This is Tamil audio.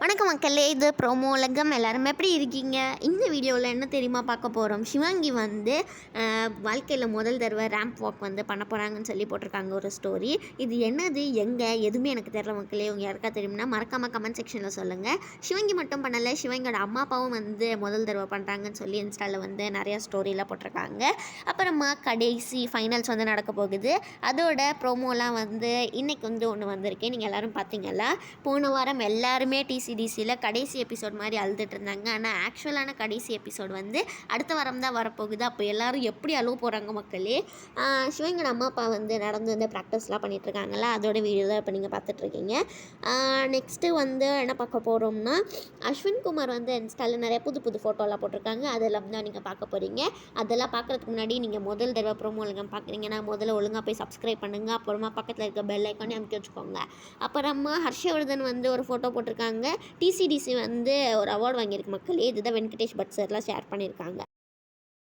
வணக்கம் மக்களே, இது ப்ரோமோ உலகம். எல்லாரும் எப்படி இருக்கீங்க? இந்த வீடியோவில் என்ன தெரியுமா பார்க்க போகிறோம்? சிவாங்கி வந்து வாழ்க்கையில் முதல் தடவை ரேம்ப் வாக் வந்து பண்ண போகிறாங்கன்னு சொல்லி போட்டிருக்காங்க ஒரு ஸ்டோரி. இது என்னது, எங்கே, எதுவுமே எனக்கு தெரியல மக்களே. உங்கள் யாருக்கா தெரியும்னா மறக்காமல் கமெண்ட் செக்ஷனில் சொல்லுங்கள். சிவாங்கி மட்டும் பண்ணலை, சிவாங்கியோட அம்மா அப்பாவும் வந்து முதல் தடவை பண்ணுறாங்கன்னு சொல்லி இன்ஸ்டாவில் வந்து நிறையா ஸ்டோரியில் போட்டிருக்காங்க. அப்புறமா கடைசி ஃபைனல்ஸ் வந்து நடக்க போகுது. அதோட ப்ரோமோலாம் வந்து இன்றைக்கி வந்து ஒன்று வந்திருக்கு. நீங்கள் எல்லோரும் பார்த்தீங்களா? போன வாரம் எல்லாருமே டிசிடிசியில் கடைசி எபிசோட் மாதிரி அழுதுட்டு இருந்தாங்க. ஆனால் ஆக்சுவலான கடைசி எபிசோட் வந்து அடுத்த வாரம் தான் வரப்போகுது. அப்போ எல்லோரும் எப்படி அழுவ போகிறாங்க மக்களே. சிவங்கோட அம்மா அப்பா வந்து நடந்து வந்து ப்ராக்டிஸ்லாம் பண்ணிகிட்ருக்காங்களா, அதோட வீடியோ தான் இப்போ நீங்கள் பார்த்துட்ருக்கீங்க. நெக்ஸ்ட்டு வந்து என்ன பார்க்க போகிறோம்னா, அஸ்வின் குமார் வந்து இன்ஸ்டாவில் நிறைய புது புது ஃபோட்டோலாம் போட்டிருக்காங்க. அதெல்லாம் தான் நீங்கள் பார்க்க போகிறீங்க. அதெல்லாம் பார்க்குறதுக்கு முன்னாடி நீங்கள் முதல் தடவை ப்ரோமோ உலகம் பார்க்குறீங்கன்னா முதல்ல ஒழுங்காக போய் சப்ஸ்கிரைப் பண்ணுங்கள். அப்புறமா பக்கத்தில் இருக்க பெல் ஐக்கானே அமுக்கி வச்சுக்கோங்க. அப்புறமா ஹர்ஷவர்தன் வந்து ஒரு ஃபோட்டோ போட்டிருக்காங்க. டிசிடிசி வந்து ஒரு அவார்டு வாங்கியிருக்கு மக்களே. இதுதான் வெங்கடேஷ் பட் சார்லாம் ஷேர் பண்ணியிருக்காங்க.